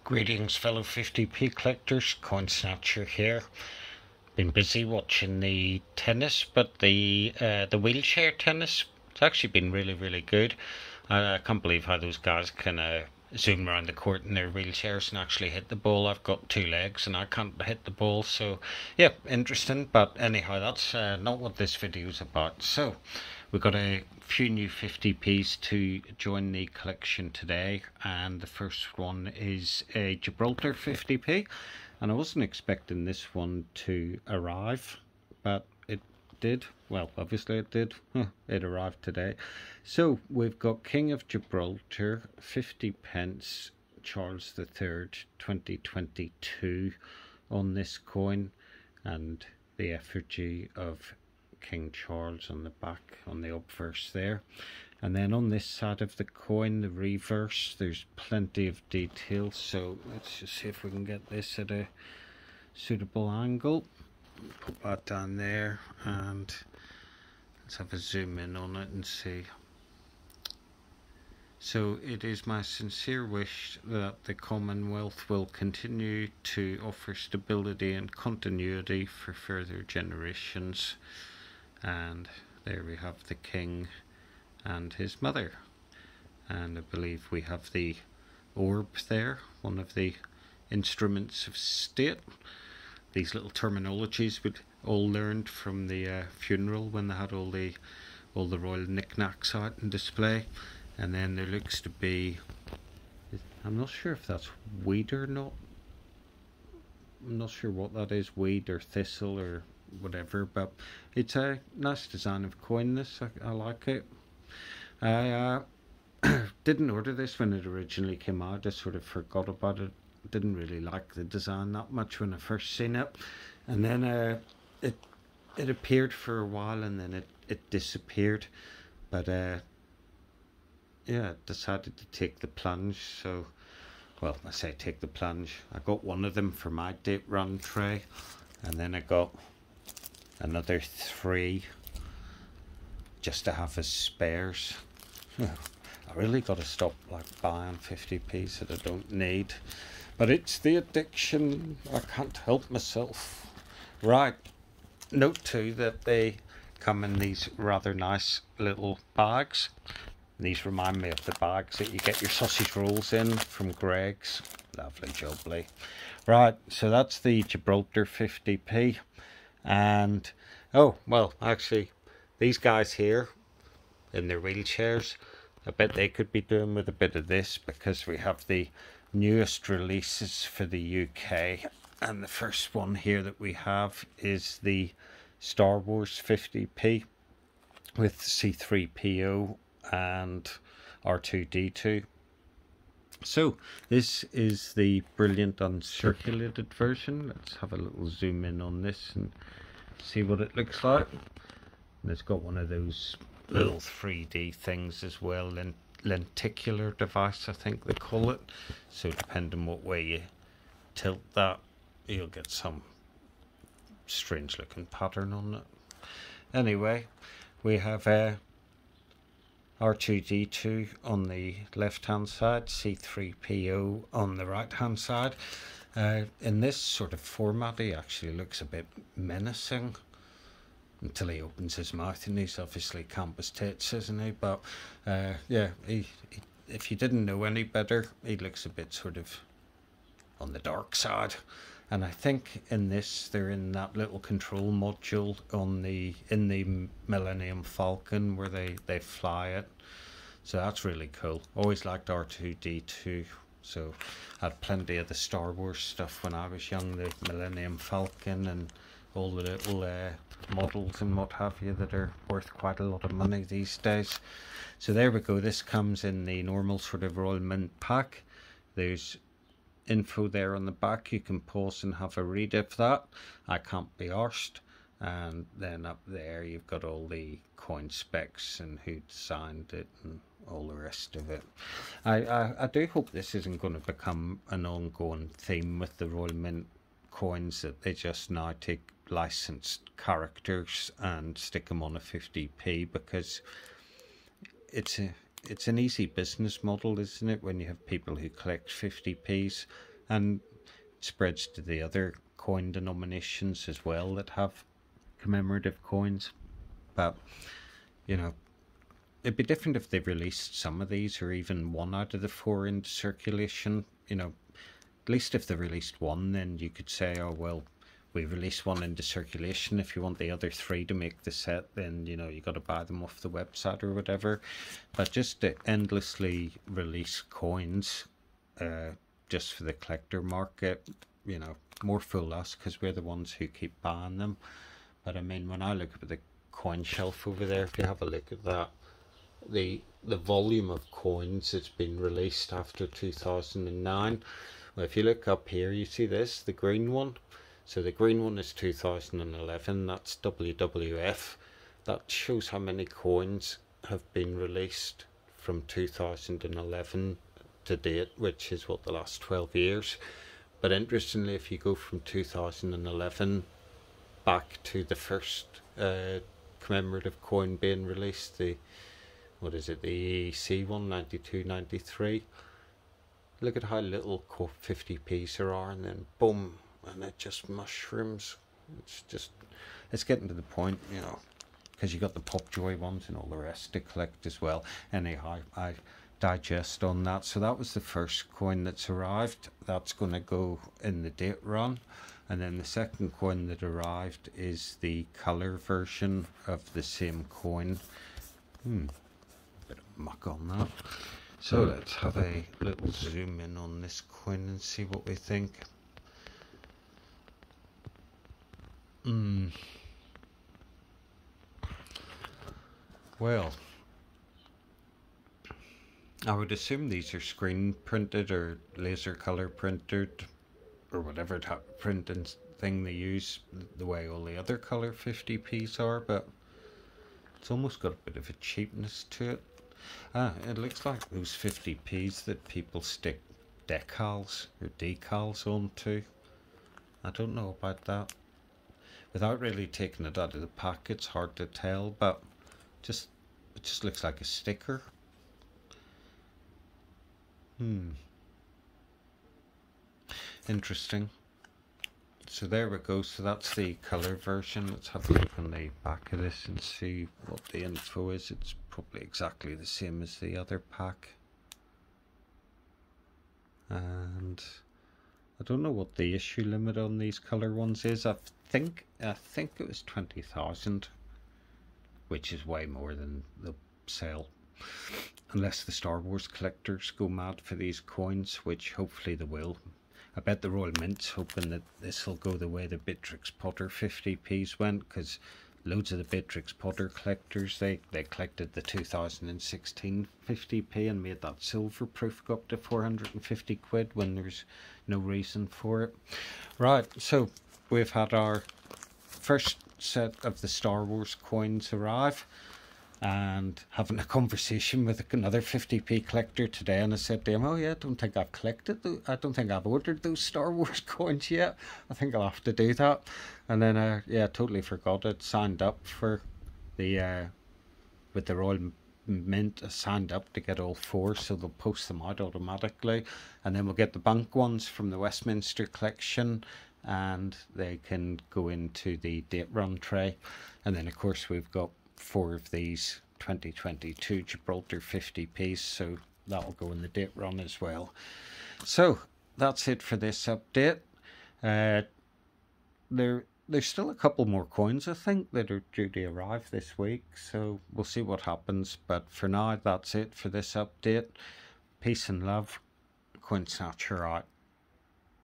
Greetings fellow 50p collectors, Coin Snatcher here. Been busy watching the tennis, but the wheelchair tennis, it's actually been really good. I can't believe how those guys can zoom around the court in their wheelchairs and actually hit the ball. I've got two legs and I can't hit the ball, so yeah, interesting. But anyhow, that's not what this video is about. So we've got a few new 50p's to join the collection today, and the first one is a Gibraltar 50p, and I wasn't expecting this one to arrive, but it did. Well, obviously it did. It arrived today. So we've got King of Gibraltar 50p Charles III 2022 on this coin, and the effigy of King Charles on the back, on the obverse there. And then on this side of the coin, the reverse, there's plenty of detail. So let's just see if we can get this at a suitable angle. Put that down there and let's have a zoom in on it and see. So it is my sincere wish that the Commonwealth will continue to offer stability and continuity for further generations. And there we have the king and his mother, and I believe we have the orb there, one of the instruments of state. These little terminologies we'd all learned from the funeral when they had all the royal knickknacks out in display. And then there looks to be, I'm not sure if that's weed or not. I'm not sure what that is, weed or thistle or whatever, but it's a nice design of coin. This I like it. I didn't order this when it originally came out. I sort of forgot about it. Didn't really like the design that much when I first seen it, and then it appeared for a while and then it disappeared. But yeah, decided to take the plunge. So, well, I say take the plunge. I got one of them for my date run tray, and then I got another 3 just to have as spares. I really got to stop buying 50p's that I don't need, but it's the addiction. I can't help myself. Right, note too that they come in these rather nice little bags. These remind me of the bags that you get your sausage rolls in from Greg's. Lovely jubbly. Right, so that's the Gibraltar 50p. And oh well, actually these guys here in their wheelchairs, I bet they could be doing with a bit of this, because we have the newest releases for the UK, and the first one here that we have is the Star Wars 50p with C3PO and R2D2. So this is the brilliant uncirculated version. Let's have a little zoom in on this and see what it looks like. And it's got one of those little 3D things as well, lenticular device I think they call it. So depending what way you tilt that, you'll get some strange looking pattern on it. Anyway, we have R2D2 on the left hand side, C3PO on the right hand side. In this sort of format he actually looks a bit menacing until he opens his mouth, and he's obviously campus tits, isn't he? But yeah, he, if you didn't know any better, he looks a bit sort of on the dark side. And I think in this they're in that little control module on in the Millennium Falcon where they fly it. So that's really cool. Always liked R2D2. So I had plenty of the Star Wars stuff when I was young, the Millennium Falcon and all the little models and what have you that are worth quite a lot of money these days. So there we go. This comes in the normal sort of Royal Mint pack. There's info there on the back. You can pause and have a read of that. I can't be arsed. And then up there you've got all the coin specs and who designed it and all the rest of it. I do hope this isn't going to become an ongoing theme with the Royal Mint coins, that they just now take licensed characters and stick them on a 50p, because it's an easy business model, isn't it, when you have people who collect 50p's. and spreads to the other coin denominations as well that have commemorative coins. But you know, it'd be different if they released some of these, or even one out of the four into circulation. You know, at least if they released one, then you could say, oh well, we released one into circulation. If you want the other three to make the set, then you know you got to buy them off the website or whatever. But just to endlessly release coins, just for the collector market, you know, more fool us, because we're the ones who keep buying them. But I mean, when I look at the coin shelf over there, if you have a look at that, the volume of coins that's been released after 2009. Well, if you look up here, you see this, the green one. So the green one is 2011, that's WWF. That shows how many coins have been released from 2011 to date, which is what, the last 12 years. But interestingly, if you go from 2011 back to the first commemorative coin being released, the, what is it, the EEC one, 92, 93, look at how little 50p's there are, and then boom, and it just mushrooms. It's getting to the point, you know, because you got the Popjoy ones and all the rest to collect as well. Anyhow, I digest on that. So that was the first coin that's arrived. That's going to go in the date run. And then the second coin that arrived is the colour version of the same coin. Bit of muck on that. So let's have a little zoom in on this coin and see what we think. Well, I would assume these are screen printed or laser color printed, or whatever type of printing thing they use, the way all the other color 50p's are, but it's almost got a bit of a cheapness to it. It looks like those 50p's that people stick decals or decals onto. I don't know about that. Without really taking it out of the pack, it's hard to tell, but it just looks like a sticker. Interesting. So there we go. So that's the colour version. Let's have a look on the back of this and see what the info is. It's probably exactly the same as the other pack. And I don't know what the issue limit on these colour ones is. I think it was 20,000, which is way more than the sale. Unless the Star Wars collectors go mad for these coins, which hopefully they will. I bet the Royal Mint's hoping that this will go the way the Beatrix Potter 50p's went, because loads of the Beatrix Potter collectors, they collected the 2016 50p and made that silver proof go up to 450 quid when there's no reason for it. Right, so we've had our first set of the Star Wars coins arrive, and having a conversation with another 50p collector today, and I said to him, oh yeah, I don't think I've ordered those Star Wars coins yet. I think I'll have to do that. And then yeah, totally forgot I'd signed up for the with the Royal Mint. I signed up to get all four, so they'll post them out automatically, and then we'll get the Bunc ones from the Westminster collection, and they can go into the date run tray. And then of course we've got 4 of these 2022 Gibraltar 50p's, so that'll go in the date run as well. So that's it for this update. There's still a couple more coins, I think, that are due to arrive this week, so we'll see what happens. But for now, that's it for this update. Peace and love. Coin Snatcher out.